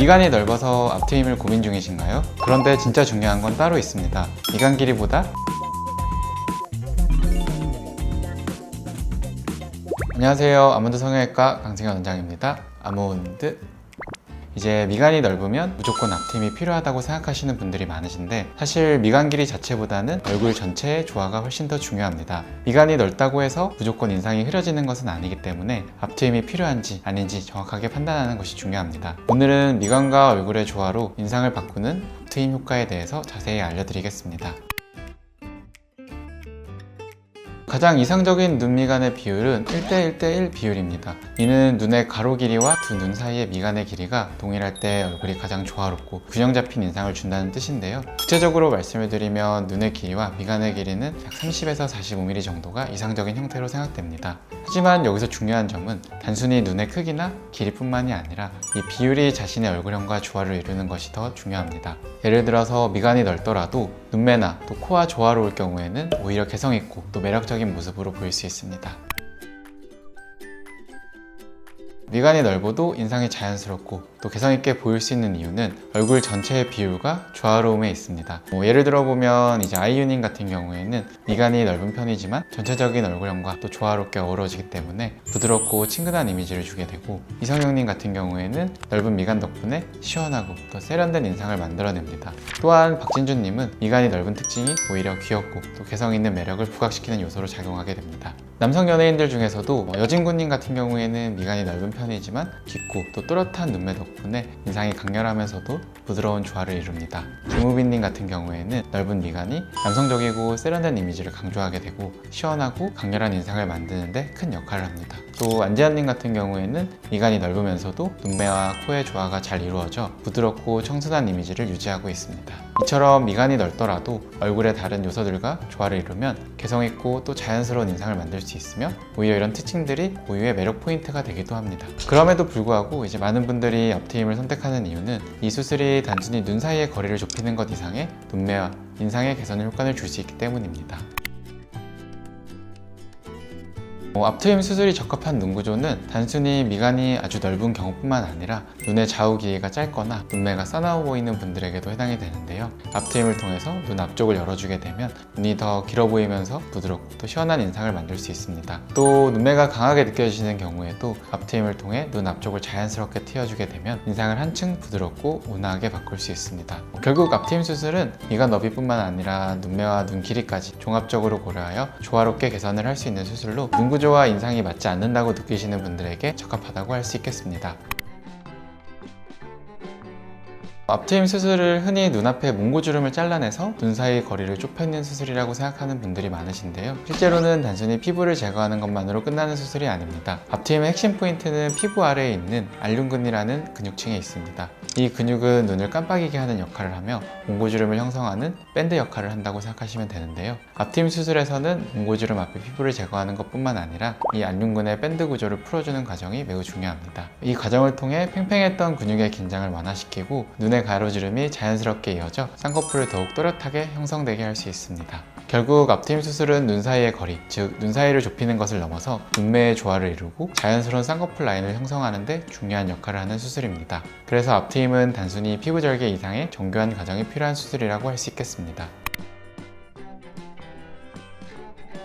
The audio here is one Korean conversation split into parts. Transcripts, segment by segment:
미간이 넓어서 앞트임을 고민 중이신가요? 그런데 진짜 중요한 건 따로 있습니다. 미간 길이보다 안녕하세요. 아몬드 성형외과 강승현 원장입니다. 아몬드. 이제 미간이 넓으면 무조건 앞트임이 필요하다고 생각하시는 분들이 많으신데, 사실 미간 길이 자체보다는 얼굴 전체의 조화가 훨씬 더 중요합니다. 미간이 넓다고 해서 무조건 인상이 흐려지는 것은 아니기 때문에 앞트임이 필요한지 아닌지 정확하게 판단하는 것이 중요합니다. 오늘은 미간과 얼굴의 조화로 인상을 바꾸는 앞트임 효과에 대해서 자세히 알려드리겠습니다. 가장 이상적인 눈 미간의 비율은 1대1대1 비율입니다. 이는 눈의 가로 길이와 두 눈 사이의 미간의 길이가 동일할 때 얼굴이 가장 조화롭고 균형 잡힌 인상을 준다는 뜻인데요. 구체적으로 말씀을 드리면 눈의 길이와 미간의 길이는 약 30에서 45mm 정도가 이상적인 형태로 생각됩니다. 하지만 여기서 중요한 점은 단순히 눈의 크기나 길이뿐만이 아니라 이 비율이 자신의 얼굴형과 조화를 이루는 것이 더 중요합니다. 예를 들어서 미간이 넓더라도 눈매나 또 코와 조화로울 경우에는 오히려 개성있고 또 매력적인 모습으로 보일 수 있습니다. 미간이 넓어도 인상이 자연스럽고 또 개성있게 보일 수 있는 이유는 얼굴 전체의 비율과 조화로움에 있습니다. 예를 들어 보면 이제 아이유님 같은 경우에는 미간이 넓은 편이지만 전체적인 얼굴형과 또 조화롭게 어우러지기 때문에 부드럽고 친근한 이미지를 주게 되고, 이성형님 같은 경우에는 넓은 미간 덕분에 시원하고 또 세련된 인상을 만들어냅니다. 또한 박진주님은 미간이 넓은 특징이 오히려 귀엽고 또 개성있는 매력을 부각시키는 요소로 작용하게 됩니다. 남성 연예인들 중에서도 여진구님 같은 경우에는 미간이 넓은 편이지만 깊고 또 또렷한 눈매 덕분에 인상이 강렬하면서도 부드러운 조화를 이룹니다. 김우빈님 같은 경우에는 넓은 미간이 남성적이고 세련된 이미지를 강조하게 되고 시원하고 강렬한 인상을 만드는 데 큰 역할을 합니다. 또 안재현님 같은 경우에는 미간이 넓으면서도 눈매와 코의 조화가 잘 이루어져 부드럽고 청순한 이미지를 유지하고 있습니다. 이처럼 미간이 넓더라도 얼굴의 다른 요소들과 조화를 이루면 개성있고 또 자연스러운 인상을 만들 수 있으며, 오히려 이런 특징들이 고유의 매력 포인트가 되기도 합니다. 그럼에도 불구하고 이제 많은 분들이 앞트임을 선택하는 이유는 이 수술이 단순히 눈 사이의 거리를 좁히는 것 이상의 눈매와 인상의 개선에 효과를 줄 수 있기 때문입니다. 앞트임 수술이 적합한 눈 구조는 단순히 미간이 아주 넓은 경우뿐만 아니라 눈의 좌우 길이가 짧거나 눈매가 싸나워 보이는 분들에게도 해당이 되는데요. 앞트임을 통해서 눈 앞쪽을 열어주게 되면 눈이 더 길어 보이면서 부드럽고 또 시원한 인상을 만들 수 있습니다. 또 눈매가 강하게 느껴지시는 경우에도 앞트임을 통해 눈 앞쪽을 자연스럽게 트여주게 되면 인상을 한층 부드럽고 온화하게 바꿀 수 있습니다. 결국 앞트임 수술은 미간 너비뿐만 아니라 눈매와 눈 길이까지 종합적으로 고려하여 조화롭게 개선을 할 수 있는 수술로 눈 구조와 인상이 맞지 않는다고 느끼시는 분들에게 적합하다고 할 수 있겠습니다. 앞트임 수술을 흔히 눈앞에 몽고주름을 잘라내서 눈 사이 거리를 좁혀내는 수술이라고 생각하는 분들이 많으신데요. 실제로는 단순히 피부를 제거하는 것만으로 끝나는 수술이 아닙니다. 앞트임의 핵심 포인트는 피부 아래에 있는 알륜근이라는 근육층에 있습니다. 이 근육은 눈을 깜빡이게 하는 역할을 하며 몽고주름을 형성하는 밴드 역할을 한다고 생각하시면 되는데요. 앞트임 수술에서는 몽고주름 앞에 피부를 제거하는 것뿐만 아니라 이 알륜근의 밴드 구조를 풀어주는 과정이 매우 중요합니다. 이 과정을 통해 팽팽했던 근육의 긴장을 완화시키고 눈의 가로주름이 자연스럽게 이어져 쌍꺼풀을 더욱 또렷하게 형성되게 할 수 있습니다. 결국 앞트임 수술은 눈 사이의 거리, 즉 눈 사이를 좁히는 것을 넘어서 눈매의 조화를 이루고 자연스러운 쌍꺼풀 라인을 형성하는 데 중요한 역할을 하는 수술입니다. 그래서 앞트임은 단순히 피부 절개 이상의 정교한 과정이 필요한 수술이라고 할 수 있겠습니다.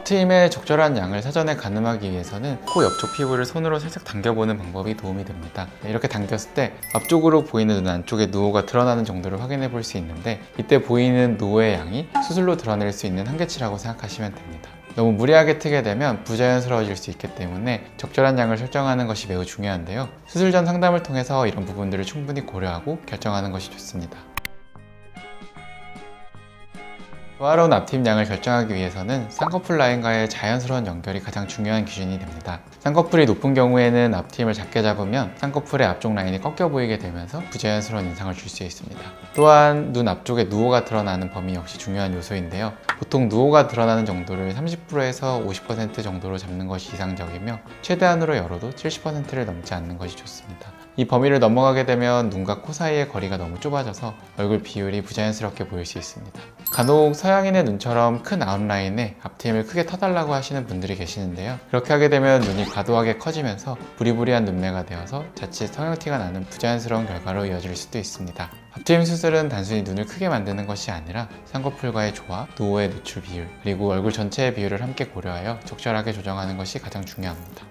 앞트임의 적절한 양을 사전에 가늠하기 위해서는 코 옆쪽 피부를 손으로 살짝 당겨보는 방법이 도움이 됩니다. 이렇게 당겼을 때 앞쪽으로 보이는 눈 안쪽에 노후가 드러나는 정도를 확인해 볼 수 있는데, 이때 보이는 노후의 양이 수술로 드러낼 수 있는 한계치라고 생각하시면 됩니다. 너무 무리하게 트게 되면 부자연스러워질 수 있기 때문에 적절한 양을 설정하는 것이 매우 중요한데요. 수술 전 상담을 통해서 이런 부분들을 충분히 고려하고 결정하는 것이 좋습니다. 조화로운 앞트임 양을 결정하기 위해서는 쌍꺼풀 라인과의 자연스러운 연결이 가장 중요한 기준이 됩니다. 쌍꺼풀이 높은 경우에는 앞트임을 작게 잡으면 쌍꺼풀의 앞쪽 라인이 꺾여 보이게 되면서 부자연스러운 인상을 줄 수 있습니다. 또한 눈 앞쪽에 누오가 드러나는 범위 역시 중요한 요소인데요. 보통 누오가 드러나는 정도를 30%에서 50% 정도로 잡는 것이 이상적이며, 최대한으로 열어도 70%를 넘지 않는 것이 좋습니다. 이 범위를 넘어가게 되면 눈과 코 사이의 거리가 너무 좁아져서 얼굴 비율이 부자연스럽게 보일 수 있습니다. 간혹 서양인의 눈처럼 큰 아웃라인에 앞트임을 크게 터달라고 하시는 분들이 계시는데요. 그렇게 하게 되면 눈이 과도하게 커지면서 부리부리한 눈매가 되어서 자칫 성형티가 나는 부자연스러운 결과로 이어질 수도 있습니다. 앞트임 수술은 단순히 눈을 크게 만드는 것이 아니라 쌍꺼풀과의 조화, 노후의 노출 비율, 그리고 얼굴 전체의 비율을 함께 고려하여 적절하게 조정하는 것이 가장 중요합니다.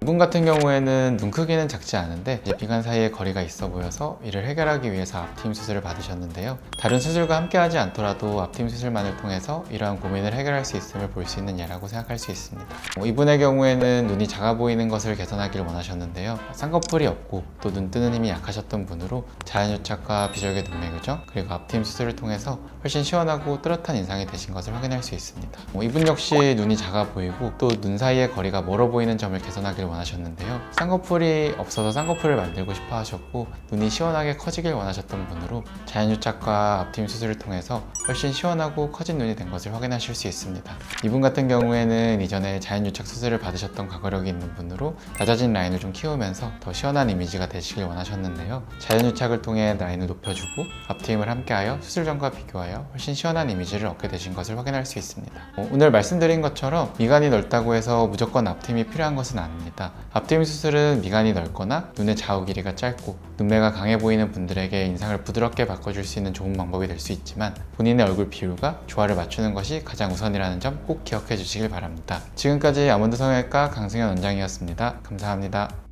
이분 같은 경우에는 눈 크기는 작지 않은데 미간 사이에 거리가 있어 보여서 이를 해결하기 위해서 앞트임 수술을 받으셨는데요. 다른 수술과 함께 하지 않더라도 앞트임 수술만을 통해서 이러한 고민을 해결할 수 있음을 볼 수 있는 예라고 생각할 수 있습니다. 이분의 경우에는 눈이 작아 보이는 것을 개선하기를 원하셨는데요. 쌍꺼풀이 없고 또 눈 뜨는 힘이 약하셨던 분으로 자연유착과 비절개 눈매 교정 그리고 앞트임 수술을 통해서 훨씬 시원하고 뚜렷한 인상이 되신 것을 확인할 수 있습니다. 이분 역시 눈이 작아 보이고 또 눈 사이의 거리가 멀어 보이는 점을 개선하기를 원하셨는데요. 쌍꺼풀이 없어서 쌍꺼풀을 만들고 싶어 하셨고 눈이 시원하게 커지길 원하셨던 분으로 자연유착과 앞트임 수술을 통해서 훨씬 시원하고 커진 눈이 된 것을 확인하실 수 있습니다. 이분 같은 경우에는 이전에 자연유착 수술을 받으셨던 과거력이 있는 분으로 낮아진 라인을 좀 키우면서 더 시원한 이미지가 되시길 원하셨는데요. 자연유착을 통해 라인을 높여주고 앞트임을 함께하여 수술 전과 비교하여 훨씬 시원한 이미지를 얻게 되신 것을 확인할 수 있습니다. 오늘 말씀드린 것처럼 미간이 넓다고 해서 무조건 앞트임이 필요한 것은 아닙니다. 앞트임 수술은 미간이 넓거나 눈의 좌우 길이가 짧고 눈매가 강해 보이는 분들에게 인상을 부드럽게 바꿔줄 수 있는 좋은 방법이 될 수 있지만 본인의 얼굴 비율과 조화를 맞추는 것이 가장 우선이라는 점 꼭 기억해 주시길 바랍니다. 지금까지 아몬드 성형외과 강승현 원장이었습니다. 감사합니다.